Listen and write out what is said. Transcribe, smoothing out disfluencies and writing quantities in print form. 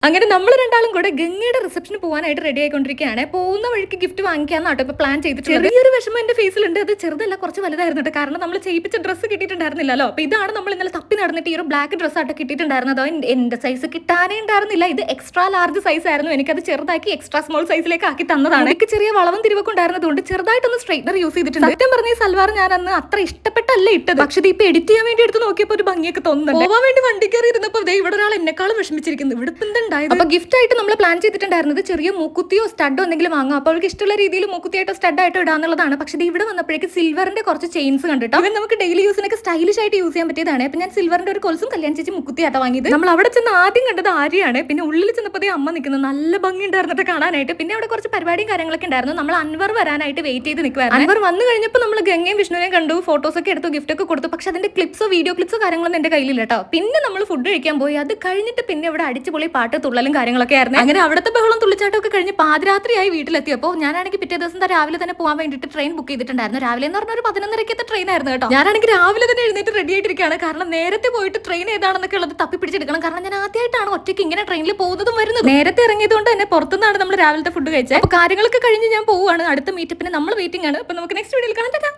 അങ്ങനെ നമ്മൾ രണ്ടാളും കൂടെ ഗംഗയുടെ റിസപ്ഷന് പോകാനായിട്ട് റെഡി ആയിക്കൊണ്ടിരിക്കുകയാണ്. പോകുന്ന വഴിക്ക് ഗിഫ്റ്റ് വാങ്ങിക്കാന്നാട്ടോ ഇപ്പൊ പ്ലാൻ ചെയ്തിട്ടുള്ളത്. ചെറിയൊരു വിഷമം എന്റെ ഫേസിലുണ്ട്. അത് ചെറുതല്ല, കുറച്ച് വലുതായിരുന്നു കേട്ടോ. കാരണം നമ്മൾ ചെയ്യിപ്പിച്ച ഡ്രസ്സ് കിട്ടിയിട്ടുണ്ടായിരുന്നില്ലല്ലോ. അപ്പൊ ഇതാണ് നമ്മൾ ഇന്നലെ തപ്പി നടന്നിട്ട് ഈ ഒരു ബ്ലാക്ക് ഡ്രസ്സ് ആയിട്ട് കിട്ടിയിട്ടുണ്ടായിരുന്നത്. എന്റെ സൈസ് കിട്ടാനേ ഉണ്ടായിരുന്നില്ല. ഇത് എക്സ്ട്രാ ലാർജ് സൈസ് ആയിരുന്നു. എനിക്കത് ചെറുതാക്കി എക്സ്ട്രാ സ്മോൾ സൈസിലേക്ക് ആക്കി തന്നതാണ്. എനിക്ക് ചെറിയ വളവും തിരിവൊക്കെ ഉണ്ടായിരുന്നതുകൊണ്ട് ചെറുതായിട്ടൊന്ന് സ്ട്രൈറ്റ്നർ യൂസ് ചെയ്തിട്ടുണ്ട്. സത്യം പറഞ്ഞ സൽവാർ ഞാൻ അന്ന് അത്ര ഇഷ്ടപ്പെട്ടല്ല ഇട്ടത്. പക്ഷേ ഇപ്പൊ എഡിറ്റ് ചെയ്യാൻ വേണ്ടി എടുത്ത് നോക്കിയപ്പോൾ ഒരു ഭംഗിയൊക്കെ തോന്നുന്നുണ്ട്. പോകാൻ വേണ്ടി വണ്ടി കയറി ഇരുന്നപ്പോൾ ഇവിടെ ഒരാൾ എന്നെക്കാളും വിഷമിച്ചിരിക്കുന്നു. ഇവിടെ എന്തുണ്ടായത്? അപ്പൊ ഗിഫ്റ്റ് ആയിട്ട് നമ്മൾ പ്ലാൻ ചെയ്തിട്ടുണ്ടായിരുന്നത് ചെറിയ മൂക്കുത്തിയോ സ്റ്റഡോ എന്തെങ്കിലും വാങ്ങാം. അപ്പോൾ അവൾക്ക് ഇഷ്ടമുള്ള രീതിയിൽ മൂക്കുത്തിയായിട്ടോ സ്റ്റഡായിട്ടോ ഇടാന്നുള്ളതാണ്. പക്ഷേ ഇവിടെ വന്നപ്പോഴേക്ക് സിൽവറിന്റെ കുറച്ച് ചെയിൻസ് കണ്ടിട്ടോ. അവൻ നമുക്ക് ഡെയിലി യൂസിനൊക്കെ സ്റ്റൈലിഷ് ആയിട്ട് യൂസ് ചെയ്യാൻ പറ്റിയതാണ്. അപ്പൊ ഞാൻ സിൽവറിന്റെ ഒരു കൊലുസും കല്യാൺ ചേച്ചി മുക്കുത്തിയാട്ടോ വാങ്ങിയത്. നമ്മൾ അവിടെ ചെന്ന് ആദ്യം കണ്ടത് ആര്യാണ്. പിന്നെ ഉള്ളിൽ ചെന്നപ്പോൾ അമ്മ നിൽക്കുന്നത് നല്ല ഭംഗി ഉണ്ടായിരുന്നിട്ട് കാണാനായിട്ട്. പിന്നെ അവിടെ കുറച്ച് പരിപാടിയും കാര്യങ്ങളൊക്കെ ഉണ്ടായിരുന്നു. നമ്മൾ അൻവർ വരാനായിട്ട് വെയിറ്റ് ചെയ്ത് നിൽക്കുവായിരുന്നു. അൻവർ വന്നു കഴിഞ്ഞപ്പോൾ നമ്മൾ ഗംഗയും വിഷ്ണുവിനെയും കണ്ടു, ഫോട്ടോസ് ഒക്കെ എടുത്തു, ഗിഫ്റ്റ് ഒക്കെ കൊടുത്തു. പക്ഷെ അതിന്റെ ക്ലിപ്സോ വീഡിയോ ക്ലിപ്സോ കാര്യങ്ങളൊന്നും എന്റെ കയ്യിലില്ല കേട്ടോ. പിന്നെ നമ്മൾ ഫുഡ് കഴിക്കാൻ പോയി. അത് കഴിഞ്ഞിട്ട് പിന്നെ ഇവിടെ അടിച്ചുപൊളി പാട്ട് തുള്ളലും കാര്യങ്ങളൊക്കെ ആയിരുന്നു. അങ്ങനെ അവിടുത്തെ ബഹളം തുള്ളിച്ചാട്ടം ഒക്കെ കഴിഞ്ഞ് പാതിരാത്രിയായി വീട്ടിലെത്തിയപ്പോൾ ഞാനാണെങ്കിൽ പിറ്റേ ദിവസം രാവിലെ തന്നെ പോകാൻ വേണ്ടിയിട്ട് ട്രെയിൻ ബുക്ക് ചെയ്തിട്ടുണ്ടായിരുന്നു. രാവിലെ എന്ന് പറഞ്ഞ ഒരു 11:30 ട്രെയിൻ ആയിരുന്നു കേട്ടോ. ഞാനാണെങ്കിൽ രാവിലെ തന്നെ എഴുന്നേറ്റ് റെഡി ആയിട്ടിരിക്കുകയാണ്. കാരണം നേരത്തെ പോയിട്ട് ട്രെയിൻ ഏതാണെന്നൊക്കെ ഉള്ളത് തപ്പി പിടിച്ചെടുക്കണം. കാരണം ഞാൻ ആദ്യമായിട്ടാണ് ഒറ്റയ്ക്ക് ഇങ്ങനെ ട്രെയിനിൽ പോകുന്നതും വരുന്നത്. നേരത്തെ ഇറങ്ങിയതുകൊണ്ട് തന്നെ പുറത്തുനിന്നാണ് നമ്മൾ രാവിലത്തെ ഫുഡ് കഴിച്ചത്. അപ്പോൾ കാര്യങ്ങളൊക്കെ കഴിഞ്ഞ് ഞാൻ പോവുകയാണ്. അടുത്ത മീറ്റപ്പിന് നമ്മൾ വെയിറ്റിംഗ് ആണ്. അപ്പോൾ നമുക്ക് നെക്സ്റ്റ് വീഡിയോയിൽ കാണാം.